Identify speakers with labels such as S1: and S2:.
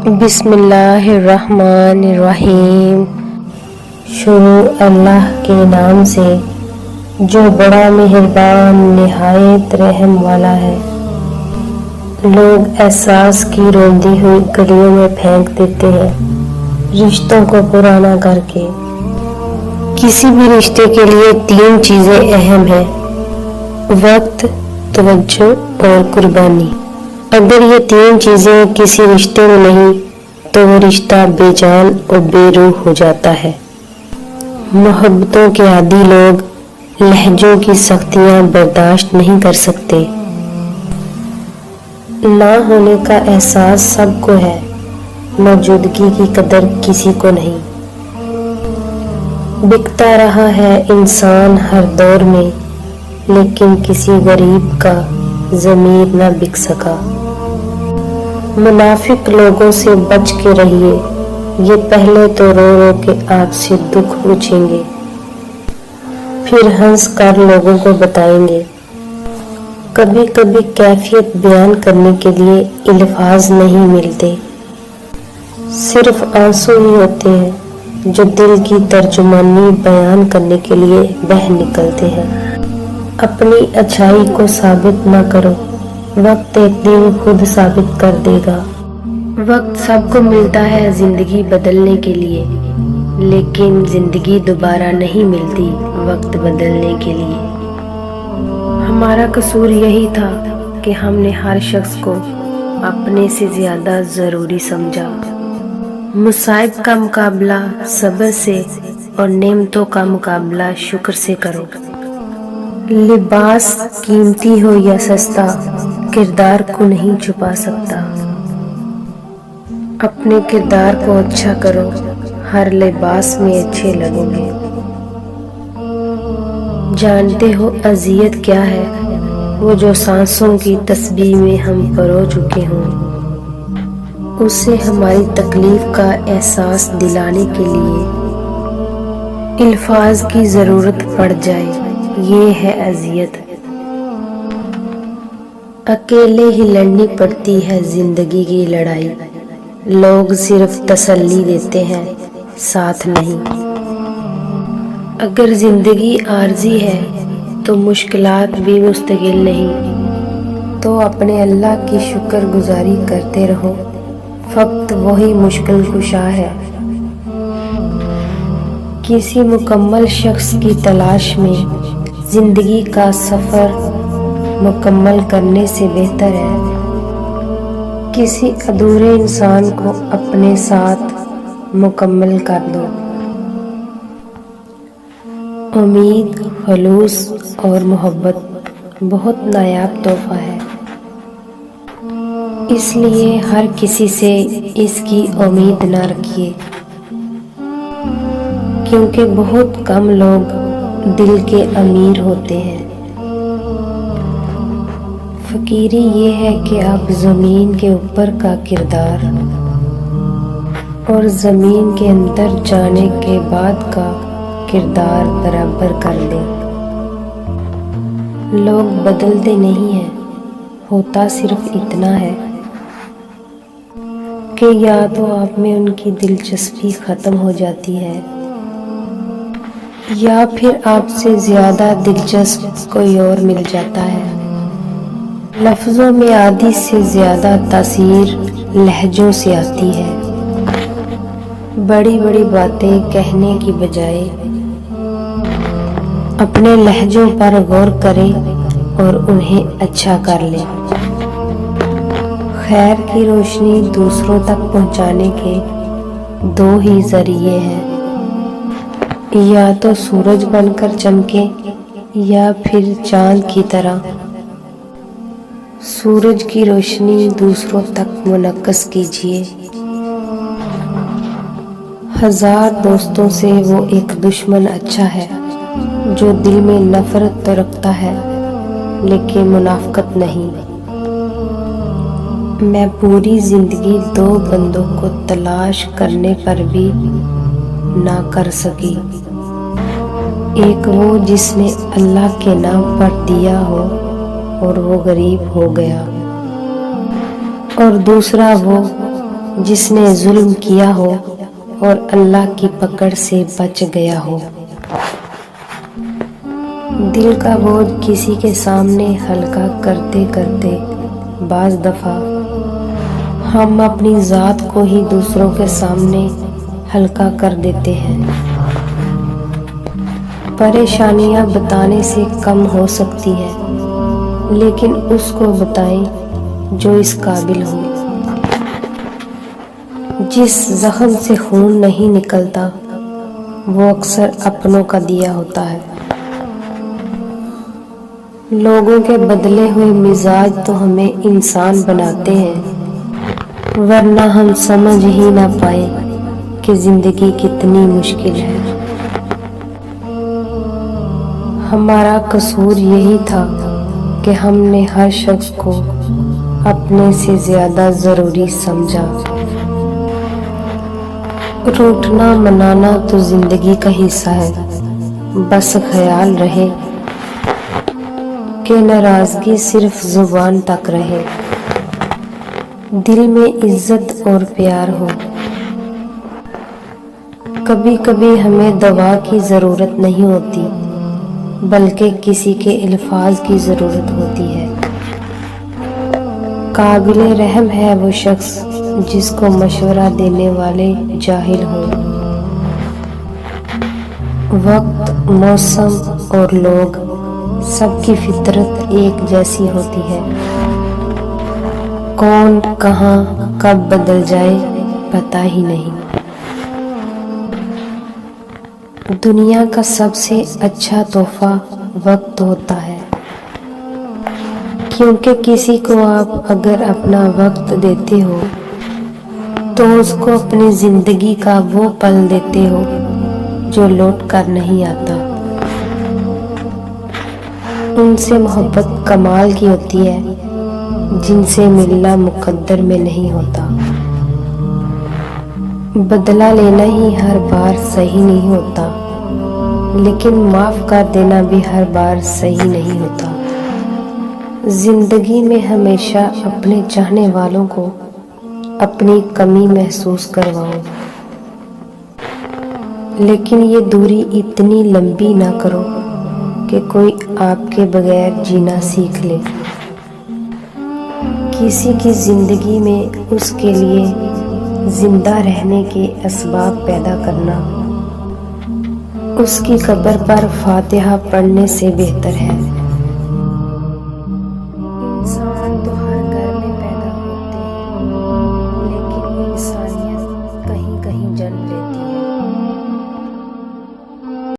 S1: بسم اللہ الرحمن الرحیم۔ شروع اللہ کے نام سے جو بڑا مہربان نہایت رحم والا ہے۔ لوگ احساس کی روندی ہوئی گلیوں میں پھینک دیتے ہیں رشتوں کو پرانا کر کے۔ کسی بھی رشتے کے لیے 3 چیزیں اہم ہیں: وقت، توجہ اور قربانی۔ اگر یہ 3 چیزیں کسی رشتے میں نہیں تو وہ رشتہ بے جان اور بے روح ہو جاتا ہے۔ محبتوں کے عادی لوگ لہجوں کی سختیاں برداشت نہیں کر سکتے۔ نہ ہونے کا احساس سب کو ہے، موجودگی کی قدر کسی کو نہیں۔ بکتا رہا ہے انسان ہر دور میں، لیکن کسی غریب کا ضمیر نہ بک سکا۔ منافق لوگوں سے بچ کے رہیے، یہ پہلے تو رو رو کے آپ سے دکھ پوچھیں گے، پھر ہنس کر لوگوں کو بتائیں گے۔ کبھی کبھی کیفیت بیان کرنے کے لیے الفاظ نہیں ملتے، صرف آنسو ہی ہوتے ہیں جو دل کی ترجمانی بیان کرنے کے لیے بہہ نکلتے ہیں۔ اپنی اچھائی کو ثابت نہ کرو، وقت ایک دن خود ثابت کر دے گا۔ وقت سب کو ملتا ہے زندگی بدلنے کے لیے، لیکن زندگی دوبارہ نہیں ملتی وقت بدلنے کے لیے۔ ہمارا قصور یہی تھا کہ ہم نے ہر شخص کو اپنے سے زیادہ ضروری سمجھا۔ مصائب کا مقابلہ صبر سے اور نعمتوں کا مقابلہ شکر سے کرو۔ لباس قیمتی ہو یا سستا، کردار کو نہیں چھپا سکتا۔ اپنے کردار کو اچھا کرو، ہر لباس میں اچھے لگو گے۔ جانتے ہو اذیت کیا ہے؟ وہ جو سانسوں کی تسبیح میں ہم پرو چکے ہوں، اسے ہماری تکلیف کا احساس دلانے کے لیے الفاظ کی ضرورت پڑ جائے، یہ ہے اذیت۔ اکیلے ہی لڑنی پڑتی ہے زندگی کی لڑائی، لوگ صرف تسلی دیتے ہیں، ساتھ نہیں۔ اگر زندگی عارضی ہے تو مشکلات بھی مستقل نہیں، تو اپنے اللہ کی شکر گزاری کرتے رہو، فقط وہی مشکل کشا ہے۔ کسی مکمل شخص کی تلاش میں زندگی کا سفر مکمل کرنے سے بہتر ہے کسی ادھورے انسان کو اپنے ساتھ مکمل کر دو۔ امید، خلوص اور محبت بہت نایاب تحفہ ہے، اس لیے ہر کسی سے اس کی امید نہ رکھیے، کیونکہ بہت کم لوگ دل کے امیر ہوتے ہیں۔ فقیری یہ ہے کہ آپ زمین کے اوپر کا کردار اور زمین کے اندر جانے کے بعد کا کردار برابر کر لیں۔ لوگ بدلتے نہیں ہیں، ہوتا صرف اتنا ہے کہ یا تو آپ میں ان کی دلچسپی ختم ہو جاتی ہے یا پھر آپ سے زیادہ دلچسپ کوئی اور مل جاتا ہے۔ لفظوں میں آدھی سے زیادہ تاثیر لہجوں سے آتی ہے۔ بڑی بڑی باتیں کہنے کی بجائے اپنے لہجوں پر غور کریں اور انہیں اچھا کر لیں۔ خیر کی روشنی دوسروں تک پہنچانے کے 2 ہی ذریعے ہیں، یا تو سورج بن کر چمکے یا پھر چاند کی طرح۔ سورج کی روشنی دوسروں تک منعکس کیجیے۔ 1000 دوستوں سے وہ ایک دشمن اچھا ہے جو دل میں نفرت تو رکھتا ہے لیکن منافقت نہیں۔ میں پوری زندگی 2 بندوں کو تلاش کرنے پر بھی نہ کر سکی، ایک وہ جس نے اللہ کے نام پر دیا ہو اور وہ غریب ہو گیا، اور دوسرا وہ جس نے ظلم کیا ہو اور اللہ کی پکڑ سے بچ گیا ہو۔ دل کا بوجھ کسی کے سامنے ہلکا کرتے کرتے بعض دفعہ ہم اپنی ذات کو ہی دوسروں کے سامنے ہلکا کر دیتے ہیں۔ پریشانیاں بتانے سے کم ہو سکتی ہیں، لیکن اس کو بتائیں جو اس قابل ہو۔ جس زخم سے خون نہیں نکلتا وہ اکثر اپنوں کا دیا ہوتا ہے۔ لوگوں کے بدلے ہوئے مزاج تو ہمیں انسان بناتے ہیں، ورنہ ہم سمجھ ہی نہ پائیں کہ زندگی کتنی مشکل ہے۔ ہمارا قصور یہی تھا کہ ہم نے ہر شخص کو اپنے سے زیادہ ضروری سمجھا۔ روٹنا منانا تو زندگی کا حصہ ہے، بس خیال رہے کہ ناراضگی صرف زبان تک رہے، دل میں عزت اور پیار ہو۔ کبھی کبھی ہمیں دوا کی ضرورت نہیں ہوتی، بلکہ کسی کے الفاظ کی ضرورت ہوتی ہے۔ قابل رحم ہے وہ شخص جس کو مشورہ دینے والے جاہل ہوں۔ وقت، موسم اور لوگ، سب کی فطرت ایک جیسی ہوتی ہے۔ کون کہاں کب بدل جائے پتہ ہی نہیں۔ دنیا کا سب سے اچھا تحفہ وقت ہوتا ہے، کیونکہ کسی کو آپ اگر اپنا وقت دیتے ہو تو اس کو اپنی زندگی کا وہ پل دیتے ہو جو لوٹ کر نہیں آتا۔ ان سے محبت کمال کی ہوتی ہے جن سے ملنا مقدر میں نہیں ہوتا۔ بدلہ لینا ہی ہر بار صحیح نہیں ہوتا، لیکن معاف کر دینا بھی ہر بار صحیح نہیں ہوتا۔ زندگی میں ہمیشہ اپنے چاہنے والوں کو اپنی کمی محسوس کرواؤ، لیکن یہ دوری اتنی لمبی نہ کرو کہ کوئی آپ کے بغیر جینا سیکھ لے۔ کسی کی زندگی میں اس کے لیے زندہ رہنے کے اسباب پیدا کرنا اس کی قبر پر فاتحہ پڑھنے سے بہتر ہے۔ انسان تو ہر گھر میں پیدا ہوتے ہیں، لیکن انسانیت کہیں کہیں جنم لیتی ہے۔